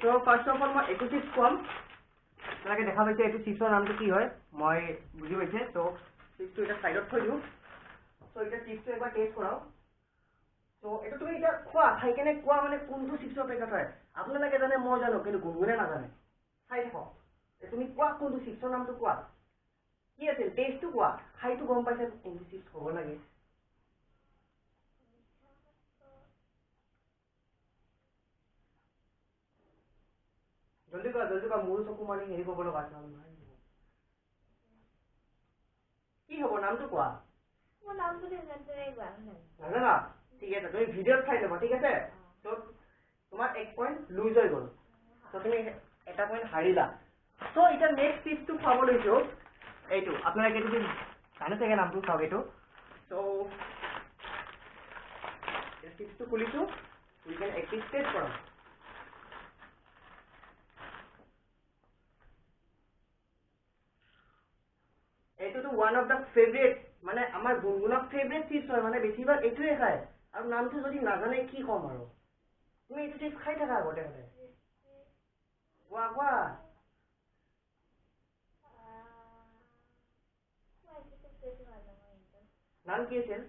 So first of all মই এইটো chips কম তোমাকে দেখা পাইছে এইটো চিপছৰ নামটো কি হয় মই বুজি পাইছে তো চিপছটো এটা সাইডত থৈ দিও সো এটা চিপছটো একবাৰ টেষ্ট কৰাও তো এটা তুমি এটা খোৱা খাই কেনে কোৱা মানে কোনটো চিপছৰ পেকেট হয় আপোনালোকে জানে মই জানো কিন্তু গুণগুণে নাজানে খাই থাকক তুমি কোৱা কোনটো চিপছৰ নামটো কোৱা কি আছে টেষ্টটো কোৱা খাইটো গম পাইছে কোনটো চিপছ হ'ব লাগে জলদি কা মোৰ চকু মানি হেৰি ক'ব লগা আছে কি হ'ব নামটো কোৱা মোৰ নামটো নাজানো নাজানা ঠিক আছে তুমি ভিডিঅ'ত চাই ল'বা ঠিক আছে তো তোমাৰ 1 পইণ্ট লুজ হৈ গ'ল তো তুমি এটা পইণ্ট হাৰিলা তো এটা নেক্সট টিপটো খাব লৈছো এইটো আপোনালোকে যদি জানে চাগে নামটো চাওক এইটো তো এই টিপটো খুলিছো উই কেন এক্টিভ টেষ্ট কৰা এইটো ওয়ান অফ দা ফেভাৰিট মানে আমাৰ গুনগুণৰ ফেভাৰিট চিপছ হয় মানে বেছিভাগ এইটোৱে খায় আৰু নামটো যদি নাজানে কি কম আৰু তুমি এইটো চিপছ খাই থাকা আগতে হলে কোৱা কোৱা নাম কি আছিল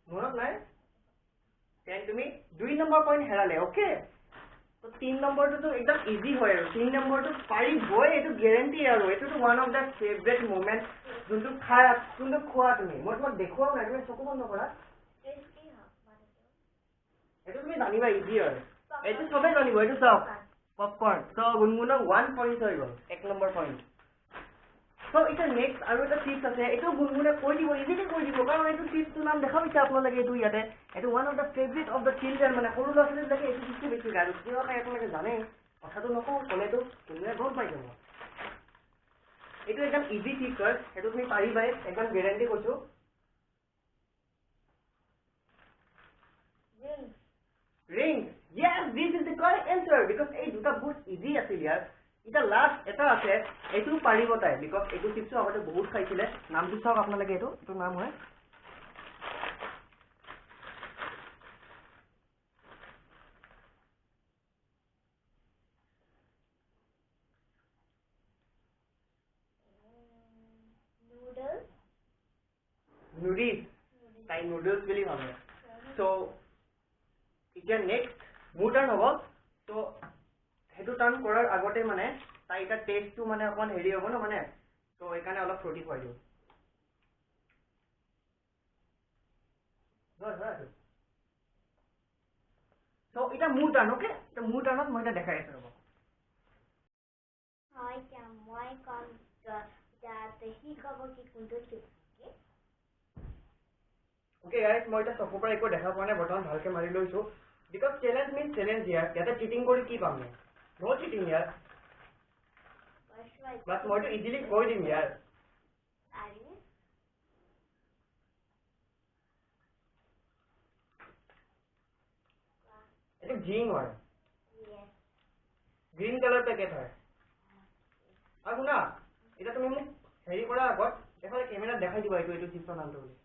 মনত নাই তেন তুমি 2 নম্বৰ পইণ্ট হেৰালে ওকে তো 3 নম্বৰটো একদম ইজি হয় আৰু 3 নম্বৰটো পাৰিবই এইটো গ্যাৰান্টি আৰু এইটো one of the favourite moment যোনটো খায় যোনটো খোৱা তুমি মই তোমাক দেখুৱাও নাই তুমি চকু বন্ধ কৰা এইটো তুমি জানিবা ইজি হয় এইটো সবে জানিব এইটো চাওক পপকৰ্ন তো গুনগুণক 1 পইণ্ট হৈ গ'ল 1 নম্বৰ পইণ্ট তো এটা নেক্সট আৰু এটা চিপছ আছে এইটো গুনগুণে কৈ দিব ইজিলি কৈ দিব কাৰণ এইটো চিপছটো নাম দেখা পাইছে আপোনালোকে এইটো ইয়াতে এইটো one of the favourite of the children মানে সৰু ল'ৰা ছোৱালীবিলাকে এইটো চিপছটো বেছি খায় আৰু কিয় খায় আপোনালোকে জানে কথাটো নকওঁ ক'লেতো কোনোৱে গম পাই যাব এইটো একদম ইজি চিপছ হয় সেইটো তুমি পাৰিবাই একদম গ্যাৰান্টি কৈছো ring yes this is the correct answer because এই দুটা বহুত ইজি আছিল ইয়াৰ এটা লাষ্ট এটা আছে এইটো পাৰিব তাই বিকজ এইটো চিপছটো আগতে বহুত খাইছিলে নামটো চাওক আপোনালোকে এইটো নাম হয় নুডলছ তাই নুডলছ বুলি ভাবে সো এতিয়া নেক্সট মোৰ টাৰ্ণ হ'ব তো সেইটো টাৰ্ণ কৰাৰ আগতে মানে তাই এটা টেষ্টটো মানে অকণ হেৰি হ'ব ন মানে তো এইকাৰণে অলপ ফ্ৰুটি খুৱাই দিওঁ তো এটা মোৰ টাৰ্ণ অ'কে তো মোৰ টাৰ্ণত মই এটা দেখাই আছোঁ ৰ'ব হয় মই কম সি ক'ব কি কোনটো চিপছ Okay guys, মই এটা চকুৰ পৰা একো দেখা পোৱা নাই বৰ্তমান ভালকে মাৰি লৈছো বিকজ চেলেঞ্জ মিন্স চেলেঞ্জ ইয়াতে চিটিং কৰি কি পাম নো চিটিং ইয়াৰ বাট মইতো ইজিলি কৈ দিম ইয়াৰ এইটো জিং হয় গ্ৰীণ কালাৰ পেকেট হয় আৰু শুনা এতিয়া তুমি মোক হেৰি কৰাৰ আগত এফালে কেমেৰাত দেখাই দিবা এইটো চিপছৰ নামটো বুলি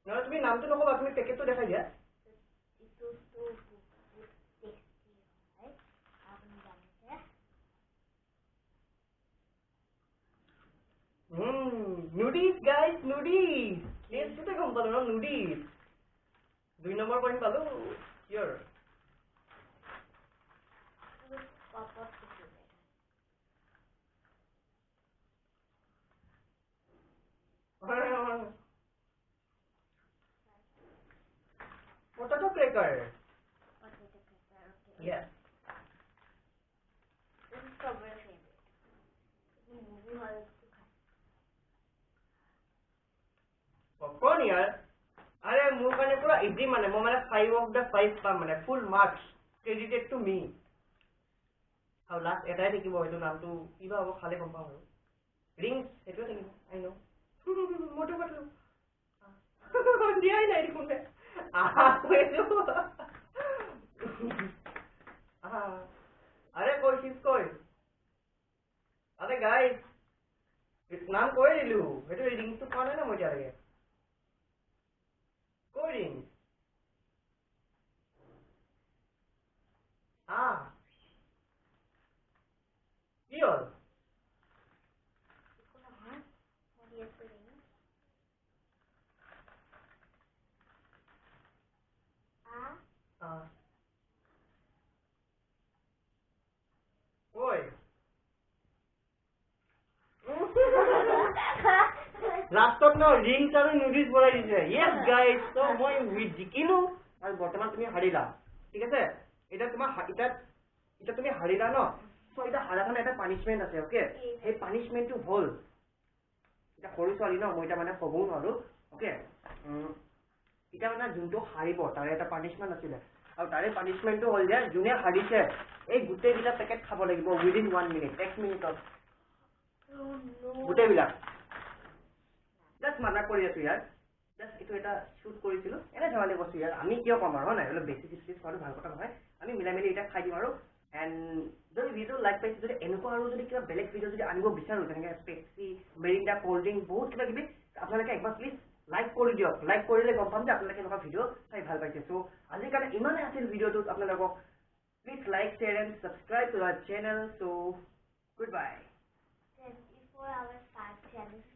নহলে তুমি নামটো নকবা তুমি পেকেটটো দেখাই দিয়া নুডিলছ গাইজ নুডিলছ টেষ্টটোতে গম পালো ন নুডিলছ 2 নম্বৰ পইণ্ট পালো ইয়ৰ Potato cracker. Yes. This is my favorite. Movie hall Popcorn yaar. अरे मुंह करने पूरा इजी माने मैं 5 of the 5 पाम माने full marks credited to me. How last এটাই দেখিব এইটো নামটো কিবা হ'ব খালে গম পাম আৰু ৰিংছ সেইটো দেখিব আই নো মোটো পাতলো দিয়াই নাই কোনে अरे कोई चीज कोई अरे गाइस नाम कोई दिलु हेतु रिंग तो कोने ना मजा लगे হ'ল একো নহয় মই দি আছো ring ঐ লাষ্টত ন ৰিংছ আৰু নুডলছ বনাই দিছে য়েছ গাইজ ত মই জিকিলো আৰু বৰ্তমান তুমি হাৰিলা ঠিক আছে এতিয়া তোমাৰ এতিয়া তুমি হাৰিলা ন চ' এতিয়া হাৰা কাৰণে এটা পানিচমেণ্ট আছে অ'কে সেই পানিচমেণ্টটো হ'ল এতিয়া সৰু ছোৱালী ন মই এতিয়া মানে ক'বও নোৱাৰো অ'কে এতিয়া মানে যোনটো হাৰিব তাৰে এটা পানিচমেণ্ট আছিলে আৰু তাৰে পানিচমেণ্টটো হ'ল যে যোনে হাৰিছে এই গোটেইকেইটা পেকেট খাব লাগিব উইদিন 1 মিনিট 1 মিনিটত গোটেইবিলাক জাষ্ট মানা কৰি আছো ইয়াৰ জাষ্ট এইটো এটা শ্বুট কৰিছিলো এনে ধেমালি কৈছো ইয়াৰ আমি কিয় কম আৰু হয় নাই অলপ বেছি চিৰিয়াছ খোৱাটো ভাল কথা নহয় আমি মিলাই মেলি এতিয়া খাই দিম আৰু এণ্ড যদি ভিডিঅ'টো লাইক পাইছে যদি এনেকুৱা আৰু যদি কিবা বেলেগ ভিডিঅ' যদি আনিব বিচাৰো যেনেকৈ পেপচি মেৰিণ্ডা ক'ল্ড ড্ৰিংক বহুত কিবা কিবি আপোনালোকে একবাৰ প্লিজ লাইক কৰি দিয়ক লাইক কৰিলে গম পাম যে আপোনালোকে এনেকুৱা ভিডিঅ' চাই ভাল পাইছে চ' আজিৰ কাৰণে ইমানেই আছিল ভিডিঅ'টোত আপোনালোকক please like share and subscribe to our channel so' good bye 24 hours fast challenge